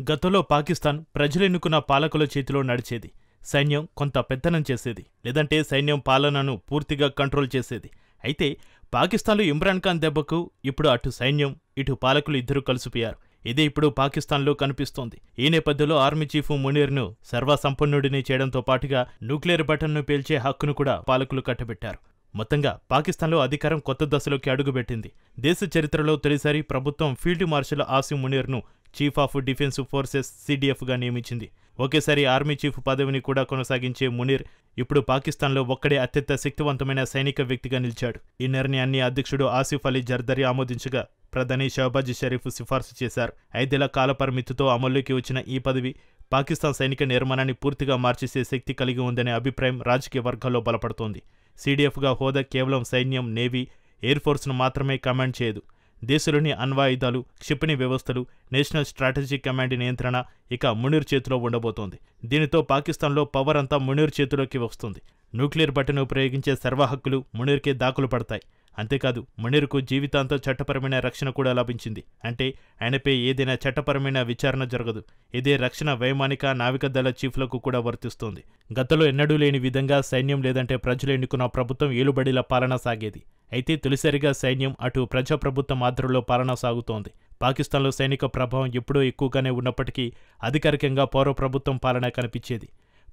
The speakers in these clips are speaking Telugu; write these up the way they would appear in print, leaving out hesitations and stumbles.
గతంలో పాకిస్తాన్ ప్రజలెన్నుకున్న పాలకుల చేతిలో నడిచేది. సైన్యం కొంత పెత్తనం చేసేది, లేదంటే సైన్యం పాలనను పూర్తిగా కంట్రోల్ చేసేది. అయితే పాకిస్తాన్లో ఇమ్రాన్ ఖాన్ దెబ్బకు ఇప్పుడు అటు సైన్యం, ఇటు పాలకులు ఇద్దరూ కలిసిపోయారు. ఇదే ఇప్పుడు పాకిస్తాన్లో కనిపిస్తోంది. ఈ నేపథ్యంలో ఆర్మీ చీఫ్ మునీర్ను సర్వసంపన్నుడిని చేయడంతో పాటుగా న్యూక్లియర్ బటన్ను పేల్చే హక్కును కూడా పాలకులు కట్టబెట్టారు. మొత్తంగా పాకిస్తాన్లో అధికారం కొత్త దశలోకి అడుగుపెట్టింది. దేశ చరిత్రలో తొలిసారి ప్రభుత్వం ఫీల్డ్ మార్షల్ ఆసిమ్ మునీర్ను చీఫ్ ఆఫ్ డిఫెన్స్ ఫోర్సెస్ CDFగా నియమించింది. ఒకేసారి ఆర్మీ చీఫ్ పదవిని కూడా కొనసాగించే మునీర్ ఇప్పుడు పాకిస్తాన్లో ఒక్కడే అత్యంత శక్తివంతమైన సైనిక వ్యక్తిగా నిలిచాడు. ఈ నిర్ణయాన్ని అధ్యక్షుడు ఆసిఫ్ అలీ జర్దరీ ఆమోదించగా ప్రధాని షహబాజ్ షరీఫ్ సిఫార్సు చేశారు. 5 ఏళ్ల కాల పరిమితితో అమల్లోకి వచ్చిన ఈ పదవి పాకిస్తాన్ సైనిక నిర్మాణాన్ని పూర్తిగా మార్చేసే శక్తి కలిగి ఉందనే అభిప్రాయం రాజకీయ వర్గాల్లో బలపడుతోంది. CDFగా హోదా కేవలం సైన్యం, నేవీ, ఎయిర్ ఫోర్స్ను మాత్రమే కమాండ్ చేయదు. దేశంలోని అణ్వాయుధాలు, క్షిపణి వ్యవస్థలు, నేషనల్ స్ట్రాటజిక్ కమాండ్ నియంత్రణ ఇక మునీర్ చేతిలో ఉండబోతోంది. దీనితో పాకిస్తాన్లో పవర్ అంతా మునీర్ చేతిలోకి వస్తుంది. న్యూక్లియర్ బటన్ ఉపయోగించే సర్వహక్కులు మునీర్కే దాఖలు పడతాయి. అంతేకాదు, మునీర్కు జీవితాంతం చట్టపరమైన రక్షణ కూడా లభించింది. అంటే ఆయనపై ఏదైనా చట్టపరమైన విచారణ జరగదు. ఇదే రక్షణ, వైమానిక, నావికాదళ చీఫ్లకు కూడా వర్తిస్తోంది. గతంలో ఎన్నడూ లేని విధంగా సైన్యం లేదంటే ప్రజలు ఎన్నుకున్న ప్రభుత్వం ఏలుబడిల పాలన సాగేది. అయితే తొలిసారిగా సైన్యం, అటు ప్రజాప్రభుత్వం ఆధ్వర్యంలో పాలన సాగుతోంది. పాకిస్తాన్లో సైనిక ప్రభావం ఎప్పుడూ ఎక్కువగానే ఉన్నప్పటికీ అధికారికంగా పౌర ప్రభుత్వం పాలన కనిపించేది.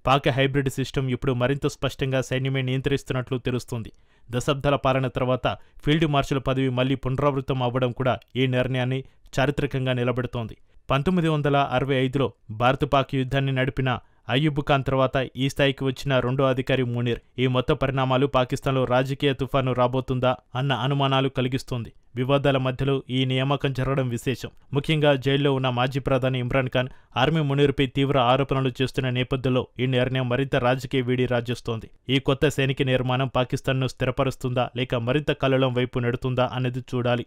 పాక్ హైబ్రిడ్ సిస్టమ్ ఇప్పుడు మరింత స్పష్టంగా సైన్యమే నియంత్రిస్తున్నట్లు తెలుస్తుంది. దశాబ్దాల పాలన తర్వాత ఫీల్డ్ మార్షల్ పదవి మళ్లీ పునరావృతం అవ్వడం కూడా ఈ నిర్ణయాన్ని చారిత్రకంగా నిలబెడుతోంది. 1965లో భారత్-పాక్ యుద్ధాన్ని నడిపిన అయ్యూబ్ ఖాన్ తర్వాత ఈ స్థాయికి వచ్చిన రెండో అధికారి మునీర్. ఈ మొత్తం పరిణామాలు పాకిస్తాన్లో రాజకీయ తుఫాను రాబోతుందా అన్న అనుమానాలు కలిగిస్తోంది. వివాదాల మధ్యలో ఈ నియామకం జరగడం విశేషం. ముఖ్యంగా జైల్లో ఉన్న మాజీ ప్రధాని ఇమ్రాన్ ఖాన్ ఆర్మీ మునీర్పై తీవ్ర ఆరోపణలు చేస్తున్న నేపథ్యంలో ఈ నిర్ణయం మరింత రాజకీయ వేడి రాజేస్తోంది. ఈ కొత్త సైనిక నిర్మాణం పాకిస్తాన్ను స్థిరపరుస్తుందా లేక మరింత కల్లోలం వైపు నెడుతుందా అనేది చూడాలి.